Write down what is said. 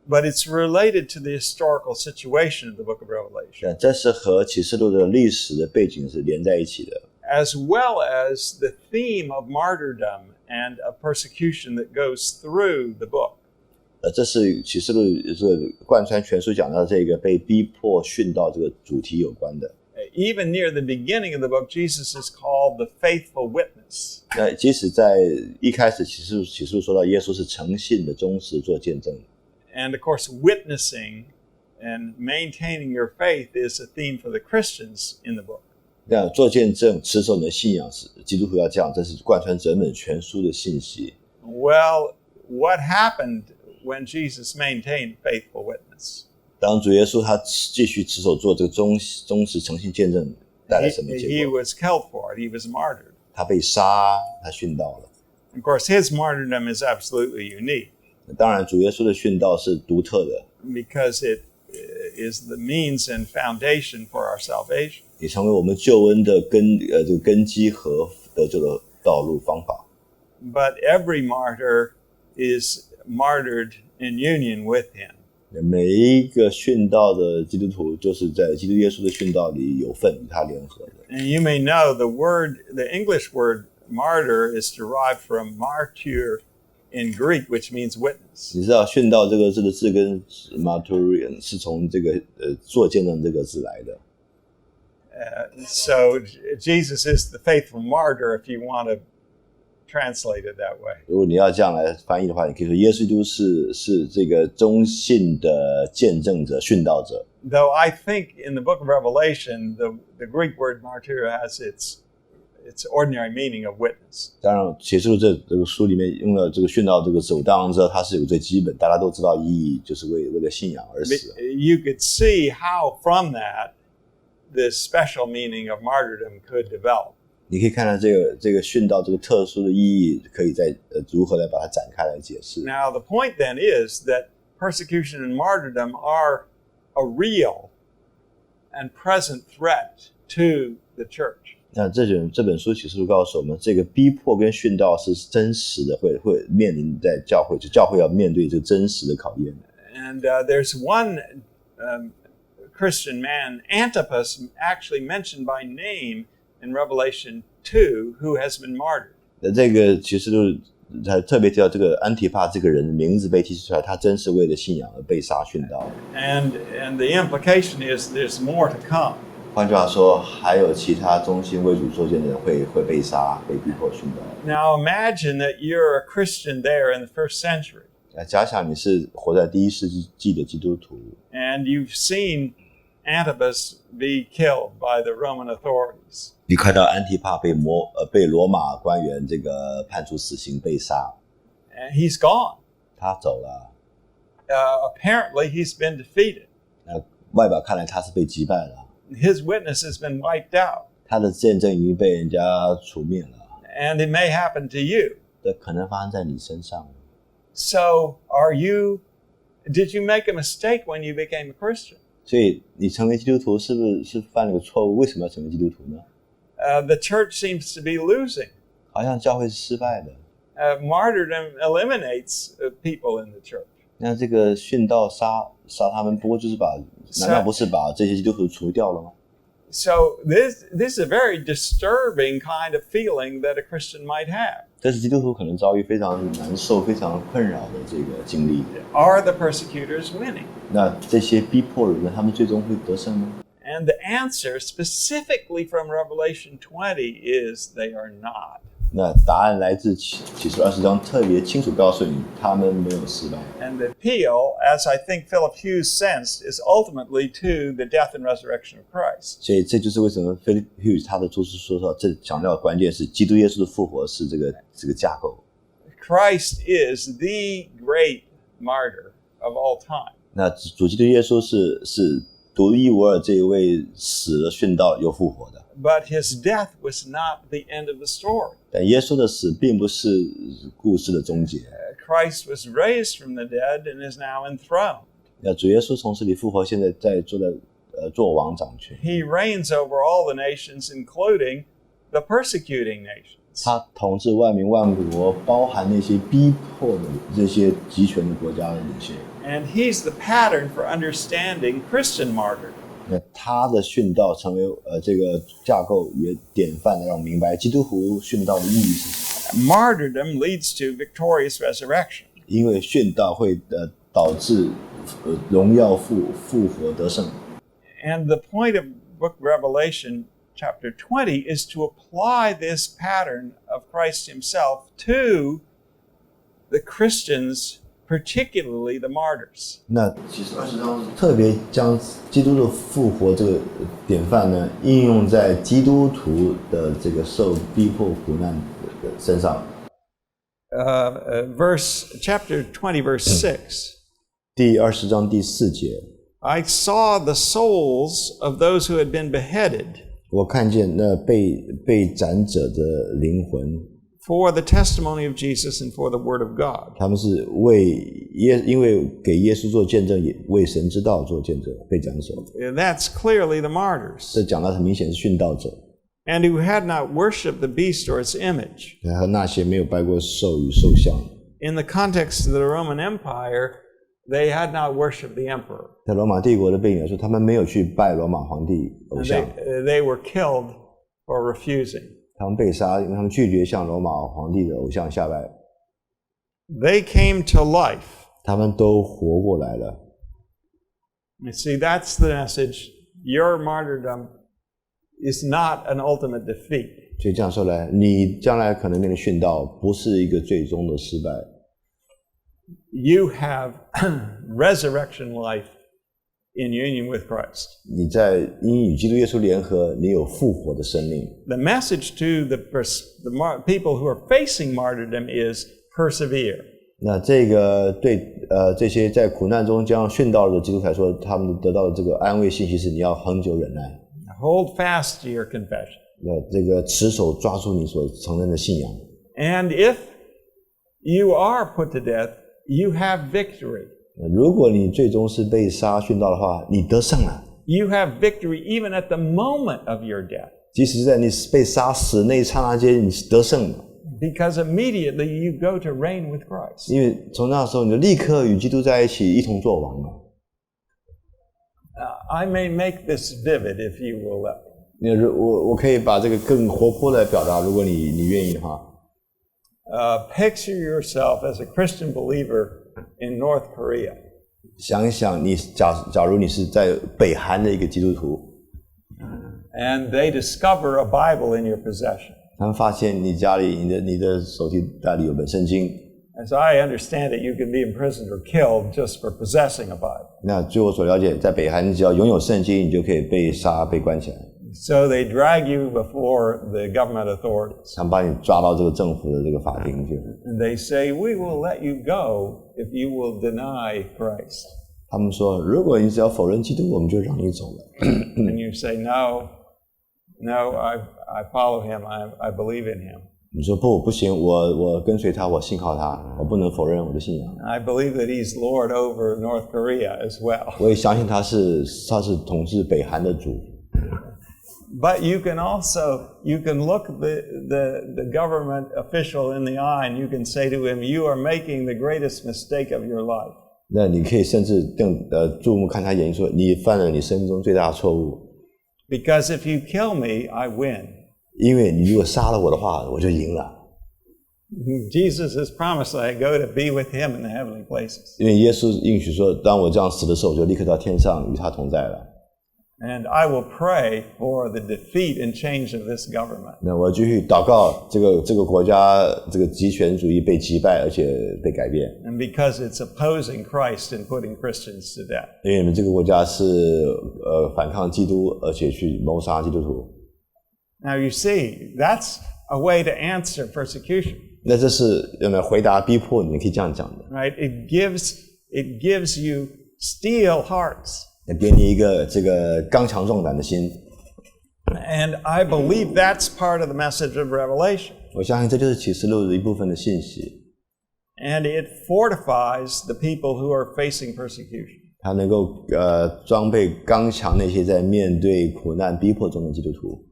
But it's related to the historical situation of the book of Revelation. 这是和启示录的历史的背景是连在一起的。As well as the theme of martyrdom and of persecution that goes through the book. 这是启示录这个贯穿全书讲到这个被逼迫殉道这个主题有关的。Even near the beginning of the book, Jesus is called the faithful witness. 那即使在一开始启示录说到耶稣是诚信的忠实作见证。And of course, witnessing and maintaining your faith is a theme for the Christians in the book. 那做见证、持守你的信仰是基督徒要这样，这是贯穿整本全书的信息。Well, what happened when Jesus maintained faithful witness? 当主耶稣他继续持守做这个忠实诚信见证，带来什么结 He 果？ was killed for it. He was martyred. 他被杀，他殉道了。Of course, his martyrdom is absolutely unique. 当然，主耶稣的殉道是独特的， because it is the means and foundation for our salvation. 也成为我们救恩的这个根基和得救的道路方法。But every martyr is martyred in union with him. 每一个殉道的基督徒，就是在基督耶稣的殉道里有份，与他联合的。And you may know the English word martyr is derived from martyr in Greek, which means witness. 你知道殉道这个字的字根 martyr 是从这个做见证这个字来的。So Jesus is the faithful martyr, if you want to translate it that way. 如果你要这样来翻译的话，你可以说耶稣基督是这个忠信的见证者、殉道者。Though I think in the book of Revelation, the Greek word martyr has its ordinary meaning of witness. 当然，启示录这个书里面用了这个殉道这个字，我当然知道它是有最基本，大家都知道意义，就是为了信仰而死。You could see how from that this special meaning of martyrdom could develop. 你可以看到这个殉道这个特殊的意义，可以在如何来把它展开来解释。Now the point then is that persecution and martyrdom are a real and present threat to the church. 那这本书启示录告诉我们，这个逼迫跟殉道是真实的，会面临在教会，就教会要面对这个真实的考验。And there's one Christian man, Antipas, actually mentioned by name in Revelation 2, who has been martyred. 那这个启示录还特别提到这个安提帕这个人的名字被提出来，他真是为了信仰而被杀殉道。And the implication is there's more to come. 换句话说，还有其他忠心为主作见的人会被杀、被逼迫殉道。Now imagine that you're a Christian there in the first century. 假想你是活在第一世纪的基督徒， And you've seen Antipas be killed by the Roman authorities. 你看到安提帕被罗马官员这个判处死刑被杀， And he's gone. 他走了。Apparently he's been defeated. 那外表看来他是被击败了， His witness has been wiped out. 他的见证已经被人家除灭了。And it may happen to you. 这可能发生在你身上。 So did you make a mistake when you became a Christian? 所以你成为基督徒是不是犯了个错误？为什么要成为基督徒呢？ The church seems to be losing. 好像教会是失败的。Martyrdom eliminates people in the church. 那这个殉道杀他们，不过就是难道不是把这些基督徒除掉了吗？ So this is a very disturbing kind of feeling that a Christian might have. 这是基督徒可能遭遇非常难受、非常困扰的这个经历。Are the persecutors winning? 那这些逼迫人，他们最终会得胜吗？ And the answer specifically from Revelation 20 is they are not. 那答案来自启示20章，特别清楚告诉你，他们没有失败。And the appeal, as I think Philip Hughes sensed, is ultimately to the death and resurrection of Christ. 所以这就是为什么 Philip Hughes 他的注释说这强调的关键是基督耶稣的复活是这个架构。Christ is the great martyr of all time. 那主基督耶稣是独一无二这一位死了殉道又复活的。But his death was not the end of the story. 但耶稣的死并不是故事的终结。Christ was raised from the dead and is now enthroned. 那主耶稣从死里复活，现在做王掌权。He reigns over all the nations, including the persecuting nations. 他统治万民万国，包含那些逼迫的这些集权的国家的领袖。And he's the pattern for understanding Christian martyrdom. 那他的殉道成为这个架构也典范的让我们明白基督徒殉道的意义是什么。Martyrdom leads to victorious resurrection. 因为殉道会导致荣耀复活得胜。And the point of book Revelation chapter 20 is to apply this pattern of Christ himself to the Christians, particularly the martyrs. 那其实20章特别将基督的复活这个典范呢，应用在基督徒的这个受逼迫苦难的身上。Chapter 20, verse 6. 第20章第4节。I saw the souls of those who had been beheaded. 我看见那被斩者的灵魂。For the testimony of Jesus and for the word of God. 他们是因为给耶稣做见证，也为神之道做见证，被斩首。That's clearly the martyrs. 这讲到很明显是殉道者。And who had not worshipped the beast or its image. 还有那些没有拜过兽与兽像。In the context of the Roman Empire, they had not worshipped the emperor. 在罗马帝国的背景来说，他们没有去拜罗马皇帝偶像。They were killed for refusing. 他们被杀，因为他们拒绝向罗马皇帝的偶像下拜。They came to life. 他们都活过来了。You see, that's the message. Your martyrdom is not an ultimate defeat. 所以这样说来，你将来可能面临殉道，不是一个最终的失败。You have resurrection life in union with Christ. 你因与基督耶稣联合，你有复活的生命。The message to the people who are facing martyrdom is persevere. 那这个对这些在苦难中将殉道的基督徒来说，他们得到的这个安慰信息是：你要恒久忍耐。Hold fast to your confession. 这个持守抓住你所承认的信仰。And if you are put to death, you have victory. 如果你最终是被杀殉道的话，你得胜了。You have victory even at the moment of your death. 即使在你被杀死那一刹那间，你得胜了。Because immediately you go to reign with Christ. 因为从那时候你就立刻与基督在一起，一同作王了。I may make this vivid if you will let me. 我可以把这个更活泼的表达，如果你愿意的话。Picture yourself as a Christian believer in North Korea. 想一想你假如你是在北韩的一个基督徒。And they discover a Bible in your possession. 他们发现你家里你的手提袋里有本圣经。As I understand it, you can be imprisoned or killed just for possessing a Bible. 那据我所了解，在北韩，你只要拥有圣经，你就可以被杀、被关起来。So they drag you before the government authorities. 他们把你抓到这个政府的这个法庭去。And they say, "We will let you go if you will deny Christ." 他们说，如果你只要否认基督，我们就让你走了。And you say, "No, I follow him. I believe in him." 你说不行，我跟随他，我信靠他，我不能否认我的信仰。I believe that he's Lord over North Korea as well. 我也相信他是统治北韩的主。But you can look the government official in the eye and you can say to him, "You are making the greatest mistake of your life." 那你可以甚至注目看他眼睛说，你犯了你生命中最大的错误。Because if you kill me, I win. 因为你如果杀了我的话，我就赢了。Jesus has promised that I go to be with him in the heavenly places. 因为耶稣应许说，当我这样死的时候，我就立刻到天上与他同在了。And I will pray for the defeat and change of this government. 那我继续祷告，这个国家这个极权主义被击败，而且被改变。And because it's opposing Christ and putting Christians to death. 因为你们这个国家是反抗基督，而且去谋杀基督徒。Now you see, that's a way to answer persecution. 那这是回答逼迫，你们可以这样讲的。Right? It gives you steel hearts. 给你一个这个刚强壮胆的心。And I believe that's part of the message of Revelation. 我相信这就是启示录的一部分的信息。And it fortifies the people who are facing persecution. 它能够装备刚强那些在面对苦难逼迫中的基督徒。